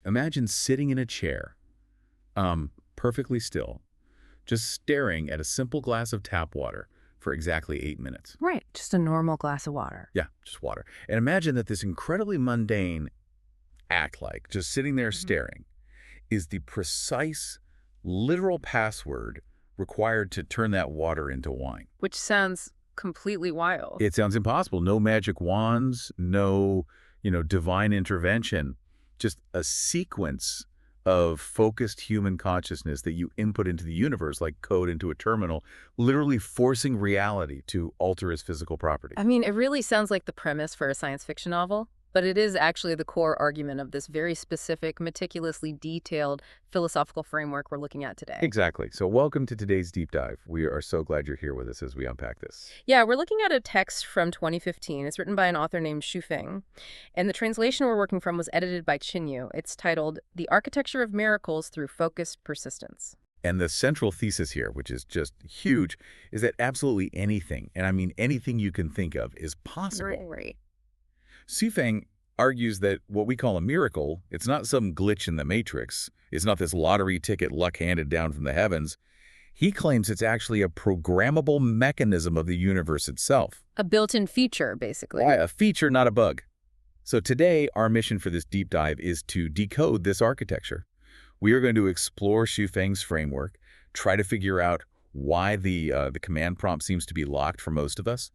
Imagine sitting in a chair, perfectly still, just staring at a simple glass of tap water for exactly 8 minutes. Right, just a normal glass of water. Yeah, just water. And imagine that this incredibly mundane act, like just sitting there staring, is the precise, literal password required to turn that water into wine. Which sounds completely wild. It sounds impossible. No magic wands, no, divine intervention, just a sequence of focused human consciousness that you input into the universe like code into a terminal, literally forcing reality to alter its physical property. I mean, it really sounds like the premise for a science fiction novel, but it is actually the core argument of this very specific, meticulously detailed philosophical framework we're looking at today. Exactly. So welcome to today's deep dive. We are so glad you're here with us as we unpack this. Yeah, we're looking at a text from 2015. It's written by an author named Xu Feng, and the translation we're working from was edited by Qin. It's titled The Architecture of Miracles Through Focused Persistence. And the central thesis here, which is just huge, is that absolutely anything, and I mean anything you can think of, is possible. Right. Xu Feng argues that what we call a miracle, it's not some glitch in the matrix. It's not this lottery ticket luck handed down from the heavens. He claims it's actually a programmable mechanism of the universe itself. A built-in feature, basically. Why? A feature, not a bug. So today, our mission for this deep dive is to decode this architecture. We are going to explore Xu Feng's framework, try to figure out why the command prompt seems to be locked for most of us,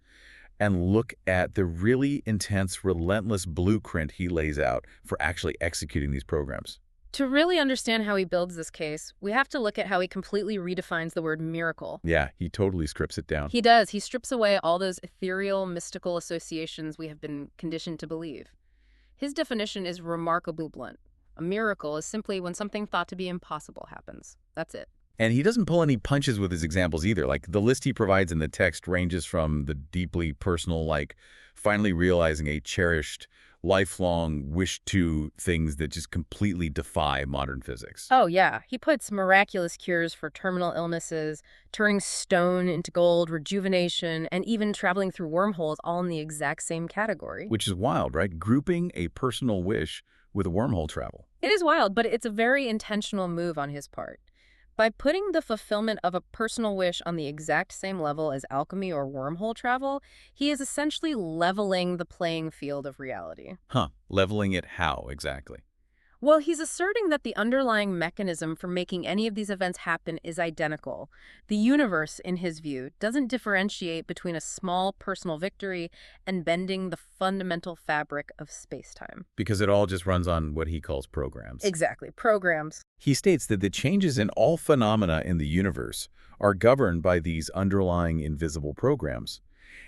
and look at the really intense, relentless blueprint he lays out for actually executing these programs. To really understand how he builds this case, we have to look at how he completely redefines the word miracle. Yeah, he totally strips it down. He does. He strips away all those ethereal, mystical associations we have been conditioned to believe. His definition is remarkably blunt. A miracle is simply when something thought to be impossible happens. That's it. And he doesn't pull any punches with his examples either. Like, the list he provides in the text ranges from the deeply personal, like finally realizing a cherished, lifelong wish, to things that just completely defy modern physics. Oh, yeah. He puts miraculous cures for terminal illnesses, turning stone into gold, rejuvenation, and even traveling through wormholes all in the exact same category. Which is wild, right? Grouping a personal wish with a wormhole travel. It is wild, but it's a very intentional move on his part. By putting the fulfillment of a personal wish on the exact same level as alchemy or wormhole travel, he is essentially leveling the playing field of reality. Huh. Leveling it how, exactly? Well, he's asserting that the underlying mechanism for making any of these events happen is identical. The universe, in his view, doesn't differentiate between a small personal victory and bending the fundamental fabric of space-time. Because it all just runs on what he calls programs. Exactly. Programs. He states that the changes in all phenomena in the universe are governed by these underlying invisible programs.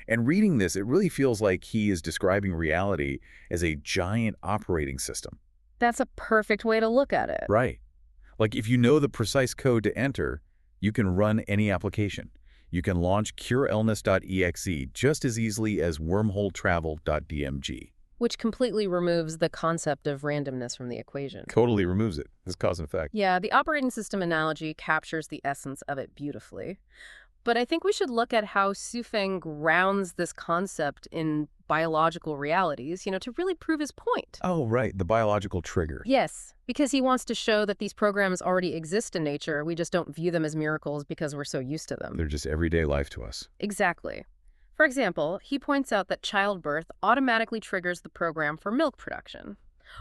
And reading this, it really feels like he is describing reality as a giant operating system. That's a perfect way to look at it. Right. Like, if you know the precise code to enter, you can run any application. You can launch cureillness.exe just as easily as wormholetravel.dmg. Which completely removes the concept of randomness from the equation. Totally removes it. It's cause and effect. Yeah, the operating system analogy captures the essence of it beautifully. But I think we should look at how Xu Feng grounds this concept in biological realities, to really prove his point. Oh, right. The biological trigger. Yes, because he wants to show that these programs already exist in nature. We just don't view them as miracles because we're so used to them. They're just everyday life to us. Exactly. For example, he points out that childbirth automatically triggers the program for milk production,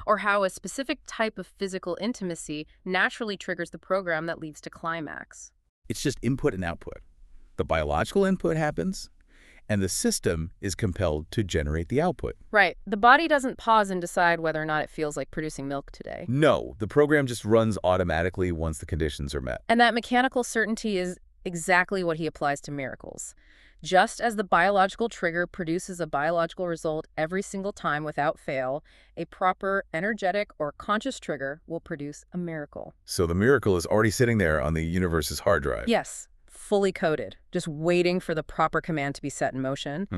or how a specific type of physical intimacy naturally triggers the program that leads to climax. It's just input and output. The biological input happens, and the system is compelled to generate the output. Right. The body doesn't pause and decide whether or not it feels like producing milk today. No, the program just runs automatically once the conditions are met. And that mechanical certainty is exactly what he applies to miracles. Just as the biological trigger produces a biological result every single time without fail, a proper energetic or conscious trigger will produce a miracle. So the miracle is already sitting there on the universe's hard drive. Yes. Fully coded, just waiting for the proper command to be set in motion.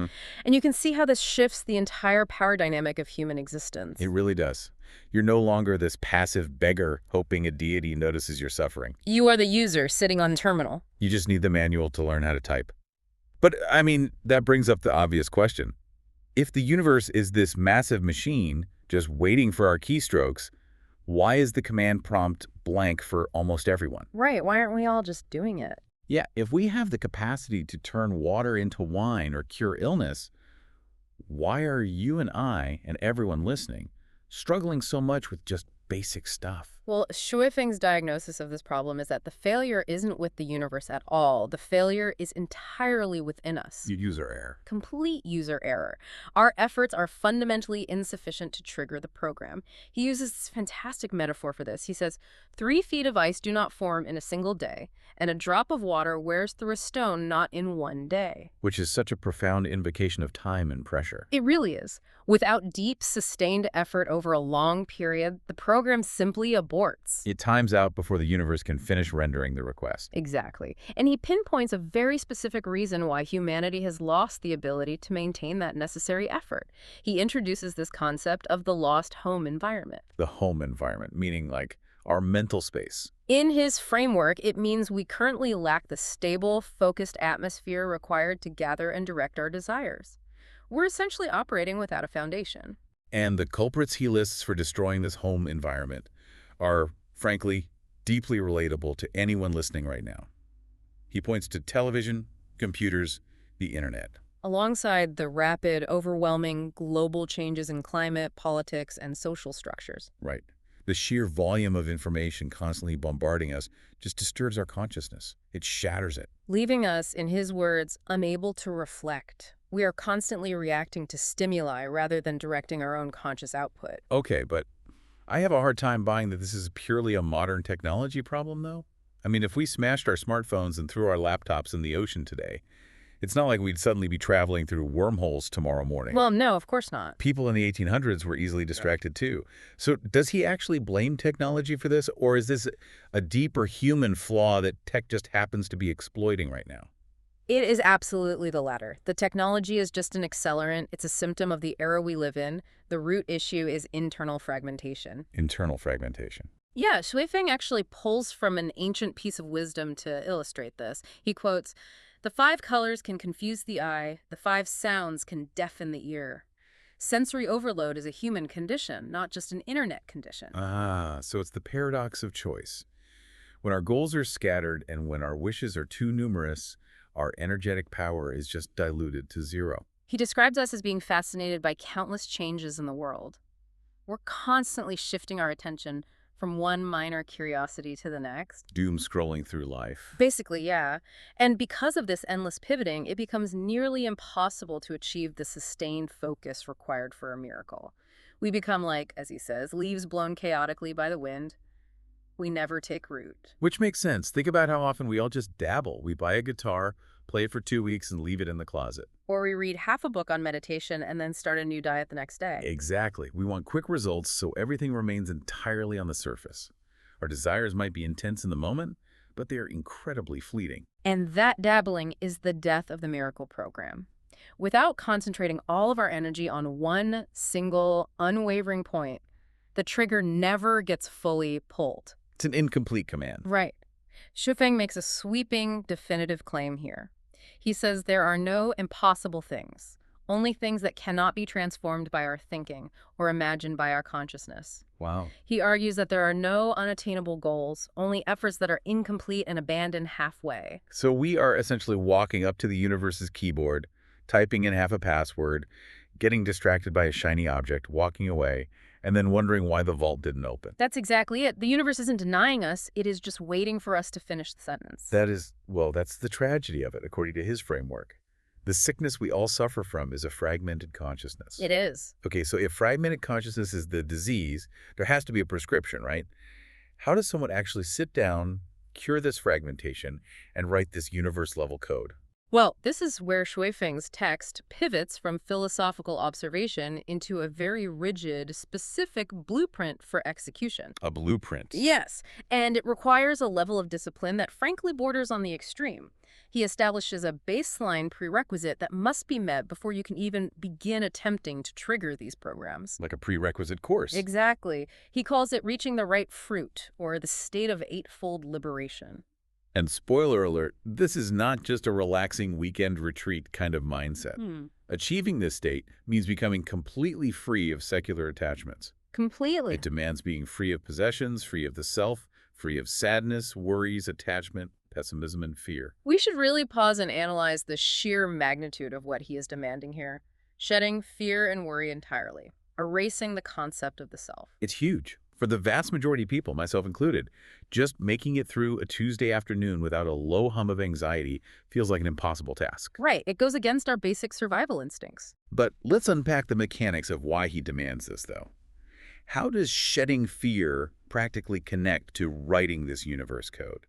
And you can see how this shifts the entire power dynamic of human existence. It really does. You're no longer this passive beggar hoping a deity notices your suffering. You are the user sitting on the terminal. You just need the manual to learn how to type. But, I mean, that brings up the obvious question. If the universe is this massive machine just waiting for our keystrokes, Why is the command prompt blank for almost everyone? Right, why aren't we all just doing it? Yeah, if we have the capacity to turn water into wine or cure illness, why are you and I and everyone listening struggling so much with just basic stuff? Well, Shuifeng's diagnosis of this problem is that the failure isn't with the universe at all. The failure is entirely within us. User error. Complete user error. Our efforts are fundamentally insufficient to trigger the program. He uses this fantastic metaphor for this. He says, 3 feet of ice do not form in a single day, and a drop of water wears through a stone not in 1 day. Which is such a profound invocation of time and pressure. It really is. Without deep, sustained effort over a long period, the program simply aborts. It times out before the universe can finish rendering the request. Exactly. And he pinpoints a very specific reason why humanity has lost the ability to maintain that necessary effort. He introduces this concept of the lost home environment. The home environment, meaning like our mental space. In his framework, it means we currently lack the stable, focused atmosphere required to gather and direct our desires. We're essentially operating without a foundation. And the culprits he lists for destroying this home environment are, frankly, deeply relatable to anyone listening right now. He points to television, computers, the internet. Alongside the rapid, overwhelming global changes in climate, politics, and social structures. Right. The sheer volume of information constantly bombarding us just disturbs our consciousness. It shatters it. Leaving us, in his words, unable to reflect. We are constantly reacting to stimuli rather than directing our own conscious output. Okay, but I have a hard time buying that this is purely a modern technology problem, though. I mean, if we smashed our smartphones and threw our laptops in the ocean today, it's not like we'd suddenly be traveling through wormholes tomorrow morning. Well, no, of course not. People in the 1800s were easily distracted too. So does he actually blame technology for this, or is this a deeper human flaw that tech just happens to be exploiting right now? It is absolutely the latter. The technology is just an accelerant. It's a symptom of the era we live in. The root issue is internal fragmentation. Internal fragmentation. Yeah, Shuifeng actually pulls from an ancient piece of wisdom to illustrate this. He quotes, "The 5 colors can confuse the eye. The 5 sounds can deafen the ear. Sensory overload is a human condition, not just an internet condition." Ah, so it's the paradox of choice. When our goals are scattered and when our wishes are too numerous, our energetic power is just diluted to zero. He describes us as being fascinated by countless changes in the world. We're constantly shifting our attention from one minor curiosity to the next. Doom scrolling through life. Basically, yeah. And because of this endless pivoting, it becomes nearly impossible to achieve the sustained focus required for a miracle. We become like, as he says, leaves blown chaotically by the wind. We never take root. Which makes sense. Think about how often we all just dabble. We buy a guitar, play it for 2 weeks, and leave it in the closet. Or we read half a book on meditation and then start a new diet the next day. Exactly. We want quick results, so everything remains entirely on the surface. Our desires might be intense in the moment, but they are incredibly fleeting. And that dabbling is the death of the miracle program. Without concentrating all of our energy on one single, unwavering point, the trigger never gets fully pulled. It's an incomplete command. Right. Shuifeng makes a sweeping, definitive claim here. He says there are no impossible things, only things that cannot be transformed by our thinking or imagined by our consciousness. Wow. He argues that there are no unattainable goals, only efforts that are incomplete and abandoned halfway. So we are essentially walking up to the universe's keyboard, typing in half a password, getting distracted by a shiny object, walking away, and then wondering why the vault didn't open. That's exactly it. The universe isn't denying us. It is just waiting for us to finish the sentence. That is, well, that's the tragedy of it, according to his framework. The sickness we all suffer from is a fragmented consciousness. It is. Okay, so if fragmented consciousness is the disease, there has to be a prescription, right? How does someone actually sit down, cure this fragmentation, and write this universe-level code? Well, this is where Shuifeng's text pivots from philosophical observation into a very rigid, specific blueprint for execution. A blueprint. Yes, and it requires a level of discipline that frankly borders on the extreme. He establishes a baseline prerequisite that must be met before you can even begin attempting to trigger these programs. Like a prerequisite course. Exactly. He calls it reaching the right fruit, or the state of eightfold liberation. And spoiler alert, this is not just a relaxing weekend retreat kind of mindset. Achieving this state means becoming completely free of secular attachments. Completely. It demands being free of possessions, free of the self, free of sadness, worries, attachment, pessimism, and fear. We should really pause and analyze the sheer magnitude of what he is demanding here, shedding fear and worry entirely, erasing the concept of the self. It's huge. For the vast majority of people, myself included, just making it through a Tuesday afternoon without a low hum of anxiety feels like an impossible task. Right, it goes against our basic survival instincts. But let's unpack the mechanics of why he demands this, though. How does shedding fear practically connect to writing this universe code?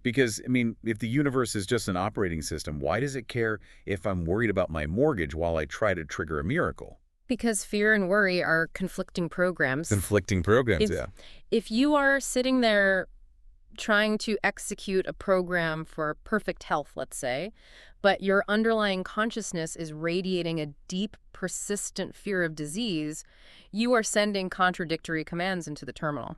Because, I mean, if the universe is just an operating system, why does it care if I'm worried about my mortgage while I try to trigger a miracle? Because fear and worry are conflicting programs. Conflicting programs, yeah. If you are sitting there trying to execute a program for perfect health, let's say, but your underlying consciousness is radiating a deep, persistent fear of disease, you are sending contradictory commands into the terminal.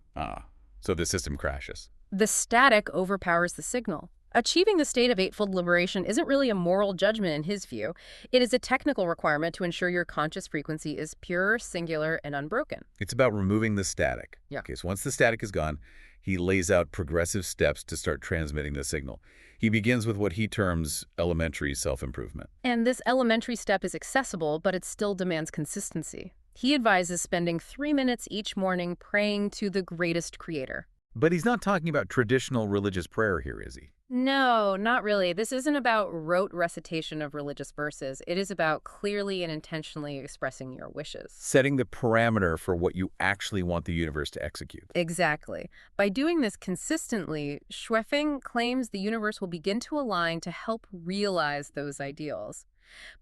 So the system crashes. The static overpowers the signal. Achieving the state of eightfold liberation isn't really a moral judgment in his view. It is a technical requirement to ensure your conscious frequency is pure, singular, and unbroken. It's about removing the static. Yeah. Okay, so once the static is gone, he lays out progressive steps to start transmitting the signal. He begins with what he terms elementary self-improvement. And this elementary step is accessible, but it still demands consistency. He advises spending 3 minutes each morning praying to the greatest creator. But he's not talking about traditional religious prayer here, is he? No, not really. This isn't about rote recitation of religious verses. It is about clearly and intentionally expressing your wishes. Setting the parameter for what you actually want the universe to execute. Exactly. By doing this consistently, Schwefing claims the universe will begin to align to help realize those ideals.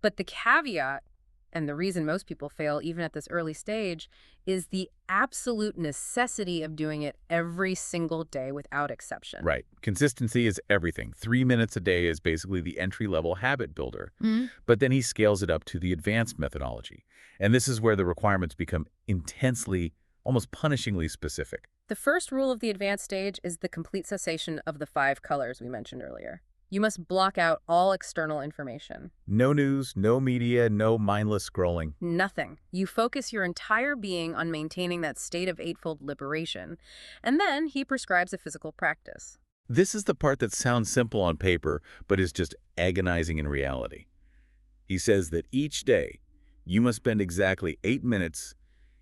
But the caveat, and the reason most people fail even at this early stage, is the absolute necessity of doing it every single day without exception. Right. Consistency is everything. 3 minutes a day is basically the entry-level habit builder. But then he scales it up to the advanced methodology. And this is where the requirements become intensely, almost punishingly specific. The first rule of the advanced stage is the complete cessation of the 5 colors we mentioned earlier. You must block out all external information. No news, no media, no mindless scrolling. Nothing. You focus your entire being on maintaining that state of eightfold liberation. And then he prescribes a physical practice. This is the part that sounds simple on paper, but is just agonizing in reality. He says that each day, you must spend exactly 8 minutes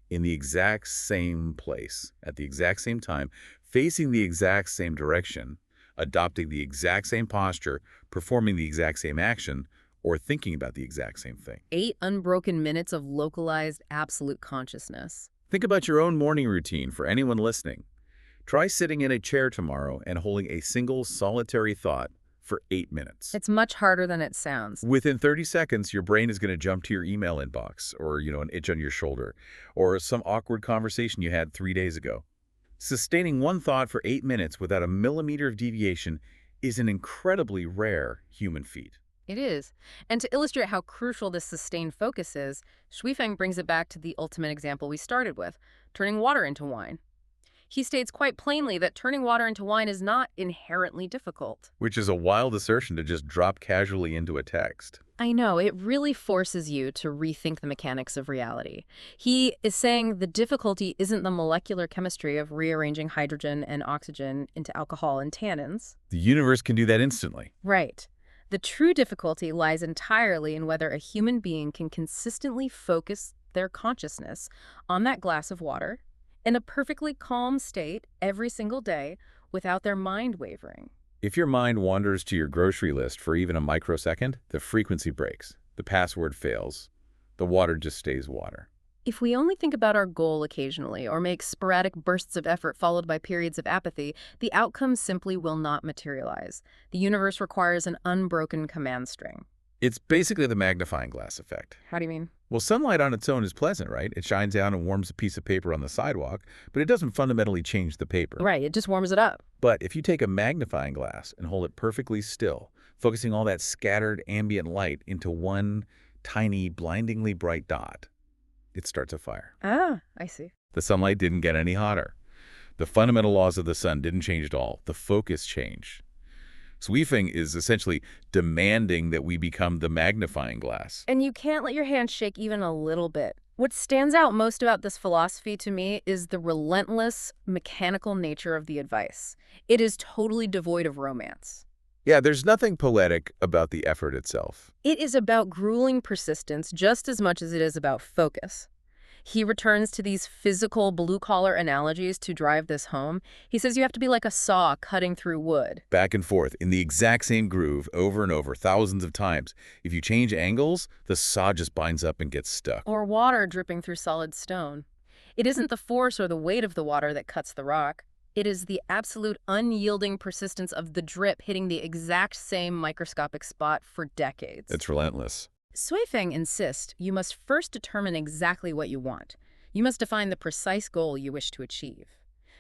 in the exact same place, at the exact same time, facing the exact same direction, adopting the exact same posture, performing the exact same action, or thinking about the exact same thing. 8 unbroken minutes of localized absolute consciousness. Think about your own morning routine for anyone listening. Try sitting in a chair tomorrow and holding a single solitary thought for 8 minutes. It's much harder than it sounds. Within 30 seconds, your brain is going to jump to your email inbox or, an itch on your shoulder or some awkward conversation you had 3 days ago. Sustaining one thought for 8 minutes without a millimeter of deviation is an incredibly rare human feat. It is. And to illustrate how crucial this sustained focus is, Schwefing brings it back to the ultimate example we started with, turning water into wine. He states quite plainly that turning water into wine is not inherently difficult. Which is a wild assertion to just drop casually into a text. I know, it really forces you to rethink the mechanics of reality. He is saying the difficulty isn't the molecular chemistry of rearranging hydrogen and oxygen into alcohol and tannins. The universe can do that instantly. Right. The true difficulty lies entirely in whether a human being can consistently focus their consciousness on that glass of water in a perfectly calm state every single day without their mind wavering. If your mind wanders to your grocery list for even a microsecond, the frequency breaks, the password fails, the water just stays water. If we only think about our goal occasionally or make sporadic bursts of effort followed by periods of apathy, the outcome simply will not materialize. The universe requires an unbroken command string. It's basically the magnifying glass effect. How do you mean? Well, sunlight on its own is pleasant, right? It shines down and warms a piece of paper on the sidewalk, but it doesn't fundamentally change the paper. Right, it just warms it up. But if you take a magnifying glass and hold it perfectly still, focusing all that scattered ambient light into one tiny, blindingly bright dot, it starts a fire. Ah, I see. The sunlight didn't get any hotter. The fundamental laws of the sun didn't change at all. The focus changed. Schwefing is essentially demanding that we become the magnifying glass. And you can't let your hand shake even a little bit. What stands out most about this philosophy to me is the relentless, mechanical nature of the advice. It is totally devoid of romance. Yeah, there's nothing poetic about the effort itself. It is about grueling persistence just as much as it is about focus. He returns to these physical blue-collar analogies to drive this home. He says you have to be like a saw cutting through wood. Back and forth in the exact same groove over and over thousands of times. If you change angles, the saw just binds up and gets stuck. Or water dripping through solid stone. It isn't the force or the weight of the water that cuts the rock. It is the absolute unyielding persistence of the drip hitting the exact same microscopic spot for decades. It's relentless. Suifeng insists you must first determine exactly what you want. You must define the precise goal you wish to achieve.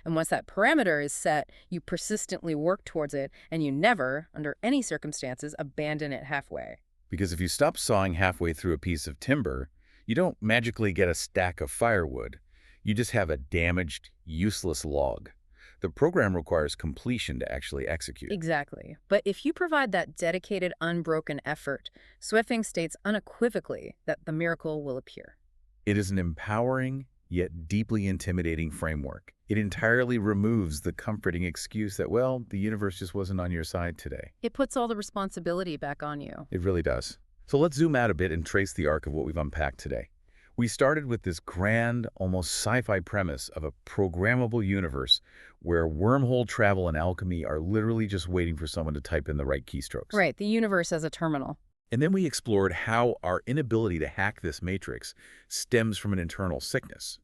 And once that parameter is set, you persistently work towards it, and you never, under any circumstances, abandon it halfway. Because if you stop sawing halfway through a piece of timber, you don't magically get a stack of firewood. You just have a damaged, useless log. The program requires completion to actually execute. Exactly. But if you provide that dedicated, unbroken effort, Suifeng states unequivocally that the miracle will appear. It is an empowering, yet deeply intimidating framework. It entirely removes the comforting excuse that, well, the universe just wasn't on your side today. It puts all the responsibility back on you. It really does. So let's zoom out a bit and trace the arc of what we've unpacked today. We started with this grand, almost sci-fi premise of a programmable universe where wormhole travel and alchemy are literally just waiting for someone to type in the right keystrokes. Right, the universe as a terminal. And then we explored how our inability to hack this matrix stems from an internal sickness.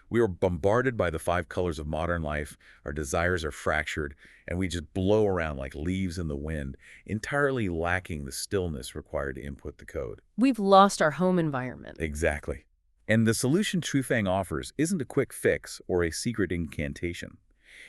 We are bombarded by the 5 colors of modern life, our desires are fractured, and we just blow around like leaves in the wind, entirely lacking the stillness required to input the code. We've lost our home environment. Exactly. And the solution Trufang offers isn't a quick fix or a secret incantation.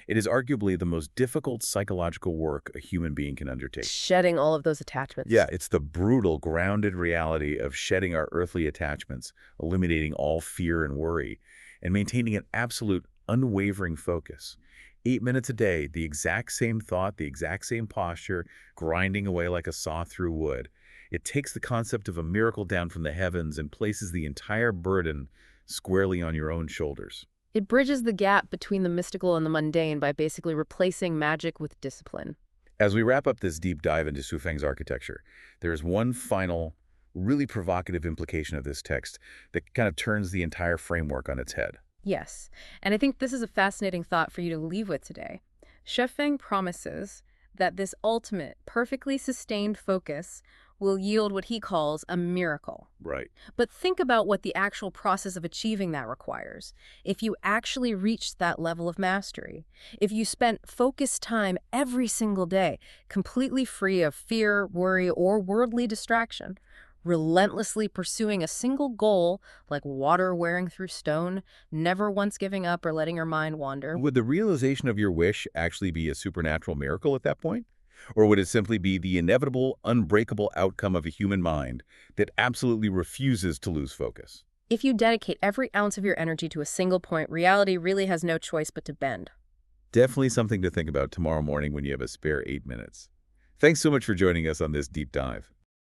It is arguably the most difficult psychological work a human being can undertake. Shedding all of those attachments. Yeah, it's the brutal, grounded reality of shedding our earthly attachments, eliminating all fear and worry, and maintaining an absolute, unwavering focus. 8 minutes a day, the exact same thought, the exact same posture, grinding away like a saw through wood. It takes the concept of a miracle down from the heavens and places the entire burden squarely on your own shoulders. It bridges the gap between the mystical and the mundane by basically replacing magic with discipline. As we wrap up this deep dive into Suifeng's architecture, there is one final, really provocative implication of this text that kind of turns the entire framework on its head. Yes, and I think this is a fascinating thought for you to leave with today. Suifeng promises that this ultimate, perfectly sustained focus will yield what he calls a miracle. Right. But think about what the actual process of achieving that requires. If you actually reached that level of mastery, if you spent focused time every single day, completely free of fear, worry, or worldly distraction, relentlessly pursuing a single goal like water wearing through stone, never once giving up or letting your mind wander. Would the realization of your wish actually be a supernatural miracle at that point? Or would it simply be the inevitable, unbreakable outcome of a human mind that absolutely refuses to lose focus? If you dedicate every ounce of your energy to a single point, reality really has no choice but to bend. Definitely something to think about tomorrow morning when you have a spare 8 minutes. Thanks so much for joining us on this deep dive.